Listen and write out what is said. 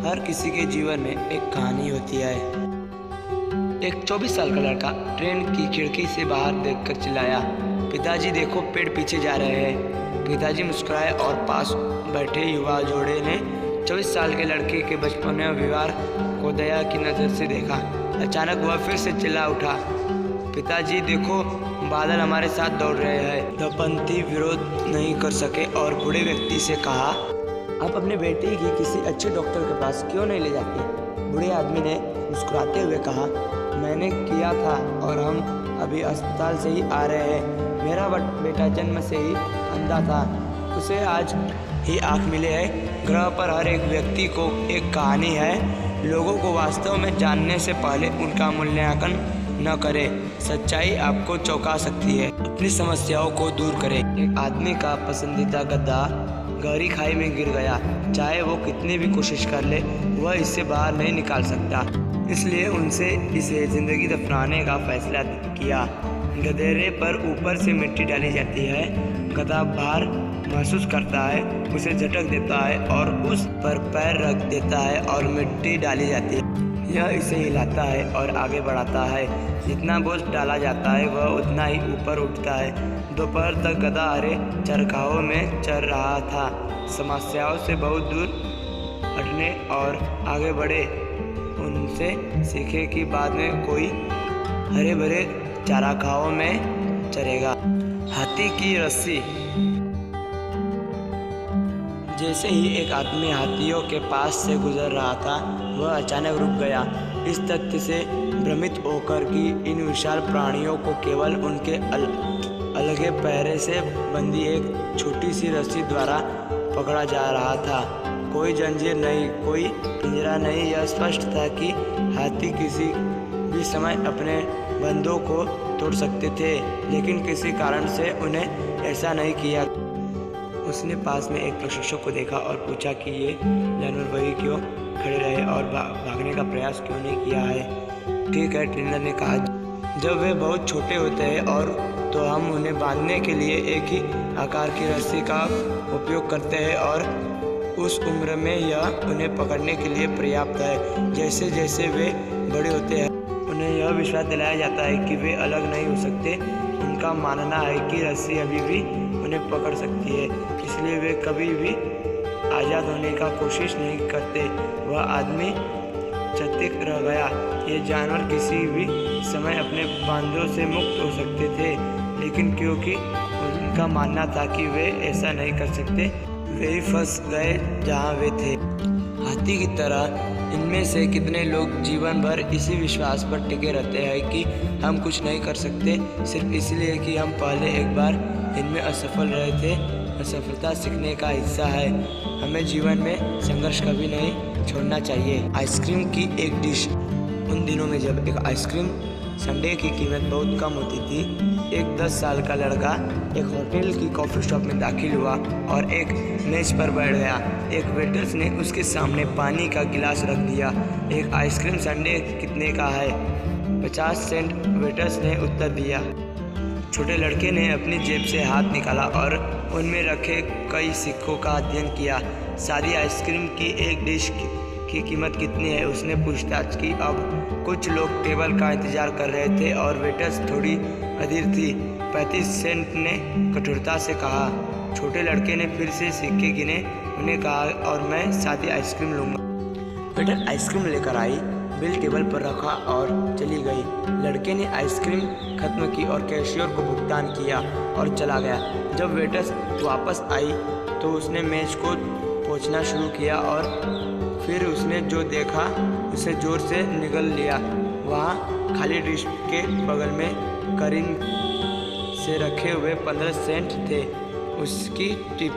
हर किसी के जीवन में एक कहानी होती है। एक 24 साल का लड़का ट्रेन की खिड़की से बाहर देखकर चिल्लाया, पिताजी देखो, पेड़ पीछे जा रहे हैं। पिताजी मुस्कुराए और पास बैठे युवा जोड़े ने 24 साल के लड़के के बचपने विवाह को दया की नज़र से देखा। अचानक वह फिर से चिल्ला उठा, पिताजी देखो, बादल हमारे साथ दौड़ रहे हैं। दंपति विरोध नहीं कर सके और बूढ़े व्यक्ति से कहा, आप अपने बेटे की किसी अच्छे डॉक्टर के पास क्यों नहीं ले जाते? बूढ़े आदमी ने मुस्कुराते हुए कहा, मैंने किया था और हम अभी अस्पताल से ही आ रहे हैं। मेरा बेटा जन्म से ही अंधा था, उसे आज ही आँख मिले है। ग्रह पर हर एक व्यक्ति को एक कहानी है। लोगों को वास्तव में जानने से पहले उनका मूल्यांकन न करें। सच्चाई आपको चौंका सकती है। अपनी समस्याओं को दूर करें। एक आदमी का पसंदीदा गधा गहरी खाई में गिर गया। चाहे वो कितनी भी कोशिश कर ले, वह इससे बाहर नहीं निकाल सकता। इसलिए उनसे इसे जिंदगी दफनाने का फैसला किया। गधेरे पर ऊपर से मिट्टी डाली जाती है। गधा भार महसूस करता है, उसे झटक देता है और उस पर पैर रख देता है और मिट्टी डाली जाती है। यह इसे हिलाता है और आगे बढ़ाता है। जितना बोझ डाला जाता है वह उतना ही ऊपर उठता है। दोपहर तक गधा हरे चरखाहों में चर रहा था। समस्याओं से बहुत दूर हटने और आगे बढ़े। उनसे सीखे कि बाद में कोई हरे भरे चारागाहों में चरेगा। हाथी की रस्सी। जैसे ही एक आदमी हाथियों के पास से गुजर रहा था, वह अचानक रुक गया, इस तथ्य से भ्रमित होकर कि इन विशाल प्राणियों को केवल उनके अलगे पैरे से बंधी एक छोटी सी रस्सी द्वारा पकड़ा जा रहा था। कोई जंजीर नहीं, कोई पिंजरा नहीं। यह स्पष्ट था कि हाथी किसी भी समय अपने बंधों को तोड़ सकते थे, लेकिन किसी कारण से उन्हें ऐसा नहीं किया। उसने पास में एक प्रशिक्षक को देखा और पूछा कि ये जानवर वही क्यों खड़े रहे और भागने का प्रयास क्यों नहीं किया है। ठीक है, ट्रेनर ने कहा, जब वे बहुत छोटे होते हैं और तो हम उन्हें बांधने के लिए एक ही आकार की रस्सी का उपयोग करते हैं और उस उम्र में यह उन्हें पकड़ने के लिए पर्याप्त है। जैसे जैसे वे बड़े होते हैं, उन्हें यह विश्वास दिलाया जाता है कि वे अलग नहीं हो सकते। उनका मानना है कि रस्सी अभी भी उन्हें पकड़ सकती है, इसलिए वे कभी भी आज़ाद होने का कोशिश नहीं करते। वह आदमी चकित रह गया। ये जानवर किसी भी समय अपने बांधों से मुक्त हो सकते थे, लेकिन क्योंकि उनका मानना था कि वे ऐसा नहीं कर सकते, वे ही फंस गए जहाँ वे थे। हाथी की तरह इनमें से कितने लोग जीवन भर इसी विश्वास पर टिके रहते हैं कि हम कुछ नहीं कर सकते, सिर्फ इसलिए कि हम पहले एक बार इनमें असफल रहे थे। असफलता सीखने का हिस्सा है। हमें जीवन में संघर्ष कभी नहीं छोड़ना चाहिए। आइसक्रीम की एक डिश। उन दिनों में जब एक आइसक्रीम संडे की कीमत बहुत कम होती थी, एक 10 साल का लड़का एक होटल की कॉफ़ी शॉप में दाखिल हुआ और एक मेज पर बैठ गया। एक वेटर्स ने उसके सामने पानी का गिलास रख दिया। एक आइसक्रीम संडे कितने का है? 50 सेंट, वेटर्स ने उत्तर दिया। छोटे लड़के ने अपनी जेब से हाथ निकाला और उनमें रखे कई सिक्कों का अध्ययन किया। सारी आइसक्रीम की एक डिश की कीमत कितनी है? उसने पूछताछ की। अब कुछ लोग टेबल का इंतजार कर रहे थे और वेटर्स थोड़ी अधीर थी। 35 सेंट ने कठोरता से कहा। छोटे लड़के ने फिर से सिक्के गिने, उन्हें कहा, और मैं सादी आइसक्रीम लूँगा। वेटर आइसक्रीम लेकर आई, बिल टेबल पर रखा और चली गई। लड़के ने आइसक्रीम खत्म की और कैशियर को भुगतान किया और चला गया। जब वेटर्स वापस आई तो उसने मेज को पोंछना शुरू किया और फिर उसने जो देखा उसे जोर से निगल लिया। वहाँ खाली डिश के बगल में करीन से रखे हुए 15 सेंट थे। उसकी टिप